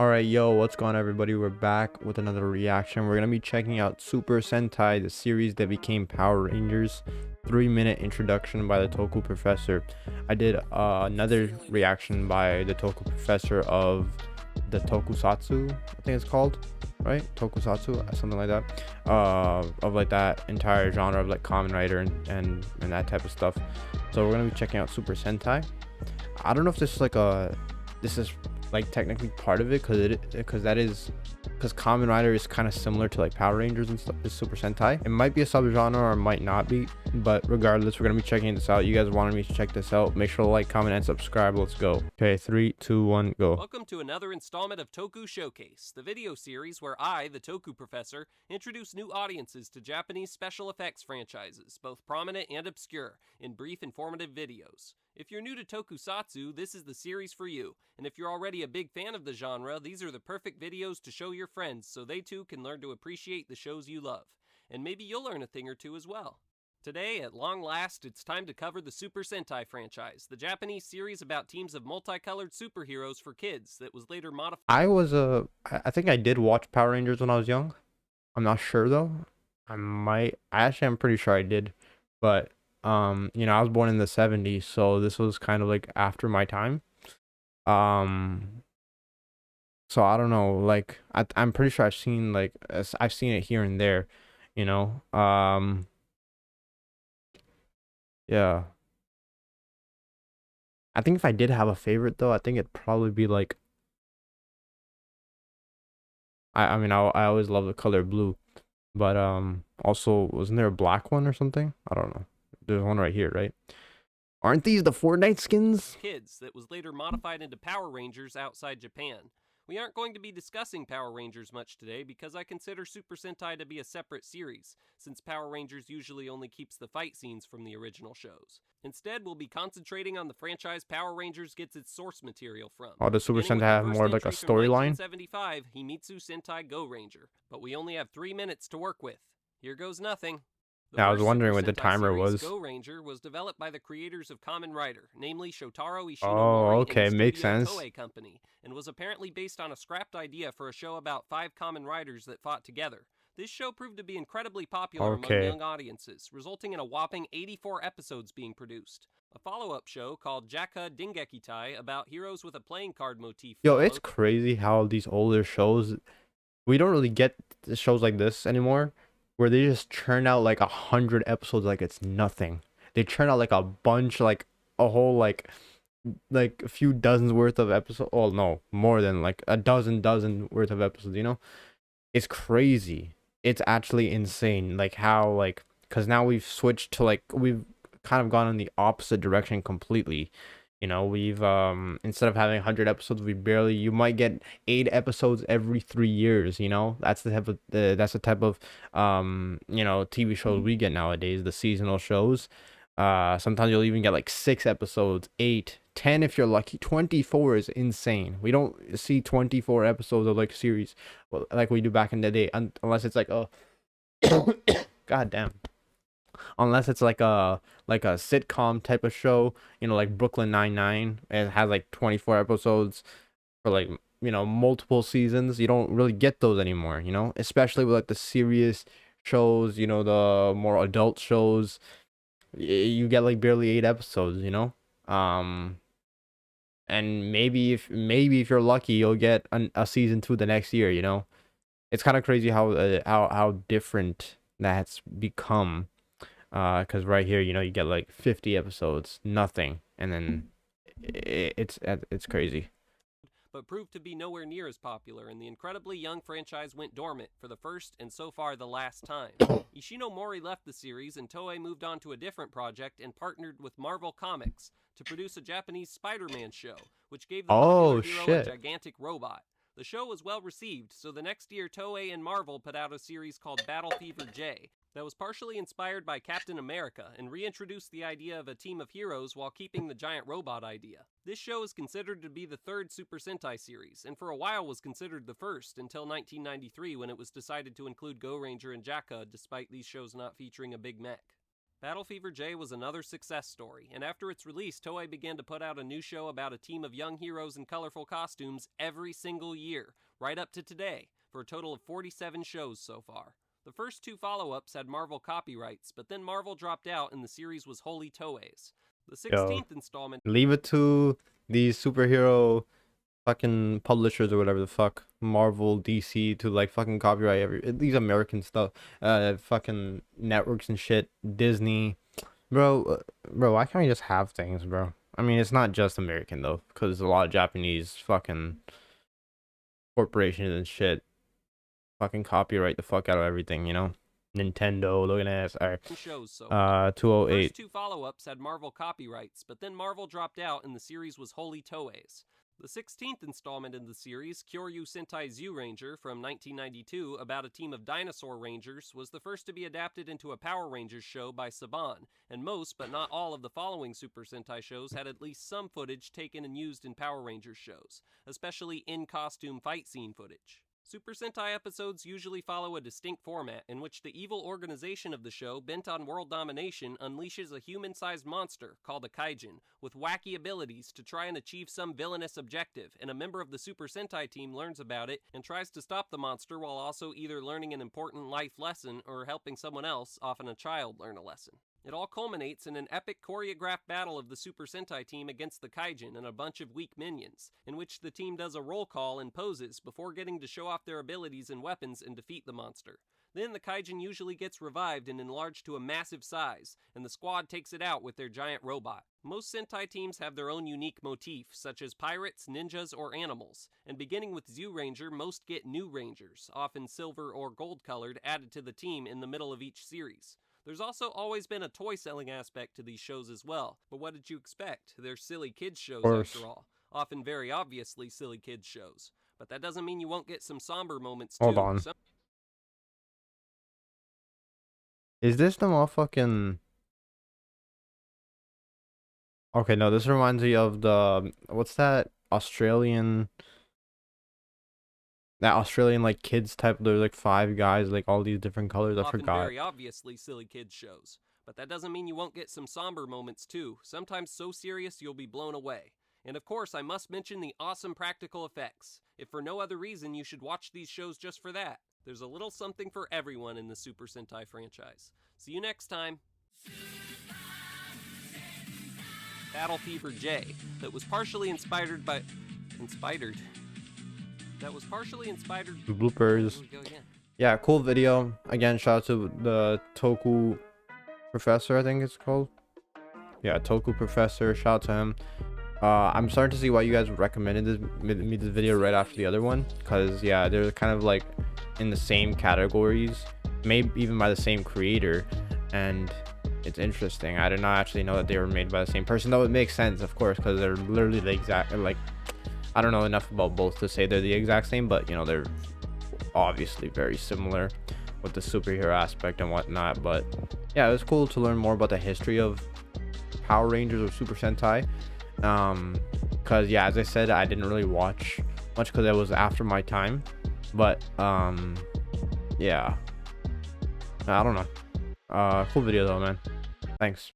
Alright, yo, what's going on, everybody? We're back with another reaction. We're gonna be checking out Super Sentai, the series that became Power Rangers. 3-minute introduction by the Toku Professor. I did another reaction by the Toku Professor of the Tokusatsu, I think it's called, right? Tokusatsu, something like that. Of like that entire genre of like Kamen Rider and that type of stuff. So we're gonna be checking out Super Sentai. I don't know if this is like technically part of it, because Kamen Rider is kind of similar to like Power Rangers and stuff. Is Super Sentai. It might be a subgenre or it might not be, but regardless, we're gonna be checking this out. You guys wanted me to check this out. Make sure to like, comment, and subscribe. Let's go. Okay, 3, 2, 1, go. Welcome to another installment of Toku Showcase, the video series where I, the Toku Professor, introduce new audiences to Japanese special effects franchises, both prominent and obscure, in brief informative videos. If you're new to Tokusatsu, this is the series for you, and if you're already a big fan of the genre, these are the perfect videos to show your friends so they too can learn to appreciate the shows you love. And maybe you'll learn a thing or two as well. Today, at long last, it's time to cover the Super Sentai franchise, the Japanese series about teams of multicolored superheroes for kids that was later modified. I think I did watch Power Rangers when I was young. I'm not sure though. I'm pretty sure I did, but I was born in the 70s, so this was kind of like after my time. So I don't know, like I'm pretty sure I've seen it here and there, you know. Yeah. I think if I did have a favorite though, I think it'd probably be like I always love the color blue, but also wasn't there a black one or something? I don't know. There's one right here, right? Aren't these the Fortnite skins? Kids that was later modified into Power Rangers outside Japan. We aren't going to be discussing Power Rangers much today because I consider Super Sentai to be a separate series, since Power Rangers usually only keeps the fight scenes from the original shows. Instead, we'll be concentrating on the franchise Power Rangers gets its source material from. Oh, does Super Sentai have more like a storyline? 1975, Himitsu Sentai Go Ranger, but we only have 3 minutes to work with. Here goes nothing. Yeah, I was wondering what the timer was. Go Ranger was developed by the creators of Kamen Rider, namely Shotaro Ishinomori Oh, okay, and the makes Studio sense. Toei Company, and was apparently based on a scrapped idea for a show about 5 Kamen Riders that fought together. This show proved to be incredibly popular among young audiences, resulting in a whopping 84 episodes being produced. A follow-up show called Jaka Dengekitai about heroes with a playing card motif. Yo, it's crazy how these older shows, we don't really get shows like this anymore, where they just churn out like 100 episodes like it's nothing. They churn out like a bunch, like a whole like a few dozens worth of episodes. Oh no, more than like a dozen worth of episodes, you know? It's crazy. It's actually insane, like how, like, because now we've switched to like, we've kind of gone in the opposite direction completely. You know, we've instead of having 100 episodes, you might get 8 episodes every 3 years, you know. That's the type of TV shows we get nowadays, the seasonal shows. Sometimes you'll even get like 6 episodes, 8, 10 if you're lucky. 24 is insane. We don't see 24 episodes of like series like we do back in the day, unless it's like a god damn. Unless it's like a sitcom type of show, you know, like Brooklyn Nine-Nine. It has like 24 episodes for like, you know, multiple seasons. You don't really get those anymore, you know, especially with like the serious shows, you know, the more adult shows. You get like barely 8 episodes, you know. And maybe if you're lucky, you'll get a season 2 the next year, you know. It's kind of crazy how different that's become. Because right here, you know, you get like 50 episodes, nothing, and then it's crazy. But proved to be nowhere near as popular, and the incredibly young franchise went dormant for the first and so far the last time. Ishinomori left the series, and Toei moved on to a different project and partnered with Marvel Comics to produce a Japanese Spider-Man show, which gave the popular hero a gigantic robot. The show was well received, so the next year Toei and Marvel put out a series called Battle Fever J that was partially inspired by Captain America and reintroduced the idea of a team of heroes while keeping the giant robot idea. This show is considered to be the 3rd Super Sentai series, and for a while was considered the first until 1993 when it was decided to include Go Ranger and Jaka despite these shows not featuring a big mech. Battle Fever J was another success story, and after its release, Toei began to put out a new show about a team of young heroes in colorful costumes every single year, right up to today, for a total of 47 shows so far. The first 2 follow-ups had Marvel copyrights, but then Marvel dropped out and the series was wholly Toei's. The Yo, 16th installment... leave it to these superhero fucking publishers or whatever the fuck, Marvel, DC, to like fucking copyright these American stuff, fucking networks and shit, Disney, bro, why can't we just have things, bro? I mean, it's not just American though, because a lot of Japanese fucking corporations and shit fucking copyright the fuck out of everything, you know? Nintendo, looking at us. Alright. shows so 208. First 2 follow-ups had Marvel copyrights, but then Marvel dropped out and the series was wholly Toei's. The 16th installment in the series, Kyoryu Sentai Zyuranger from 1992, about a team of dinosaur rangers, was the first to be adapted into a Power Rangers show by Saban, and most, but not all, of the following Super Sentai shows had at least some footage taken and used in Power Rangers shows, especially in-costume fight scene footage. Super Sentai episodes usually follow a distinct format in which the evil organization of the show, bent on world domination, unleashes a human-sized monster, called a kaijin, with wacky abilities to try and achieve some villainous objective, and a member of the Super Sentai team learns about it and tries to stop the monster while also either learning an important life lesson or helping someone else, often a child, learn a lesson. It all culminates in an epic choreographed battle of the Super Sentai team against the kaijin and a bunch of weak minions, in which the team does a roll call and poses before getting to show off their abilities and weapons and defeat the monster. Then the kaijin usually gets revived and enlarged to a massive size, and the squad takes it out with their giant robot. Most Sentai teams have their own unique motif, such as pirates, ninjas, or animals, and beginning with Zyuranger, most get new rangers, often silver or gold colored, added to the team in the middle of each series. There's also always been a toy selling aspect to these shows as well, but what did you expect? They're silly kids shows after all, often very obviously silly kids shows. But that doesn't mean you won't get some somber moments too. Hold on. Is this the motherfucking... Okay, no, this reminds me of the... What's that Australian... That Australian, like, kids type, there's like 5 guys, like all these different colors, I forgot. Very obviously silly kids shows. But that doesn't mean you won't get some somber moments too, sometimes so serious you'll be blown away. And of course, I must mention the awesome practical effects. If for no other reason, you should watch these shows just for that. There's a little something for everyone in the Super Sentai franchise. See you next time. Battle Fever J, that was partially inspired by... That was partially inspired... Bloopers. Yeah, cool video. Again, shout out to the Toku Professor, I think it's called. Yeah, Toku Professor, shout out to him. I'm starting to see why you guys recommended me this video right after the other one, because yeah, they're kind of like in the same categories, maybe even by the same creator, and it's interesting. I did not actually know that they were made by the same person, though it makes sense, of course, because they're literally the exact, like, I don't know enough about both to say they're the exact same, but you know, they're obviously very similar with the superhero aspect and whatnot. But yeah, it was cool to learn more about the history of Power Rangers or Super Sentai, because yeah, as I said, I didn't really watch much because it was after my time. But yeah, I don't know. Cool video though, man. Thanks.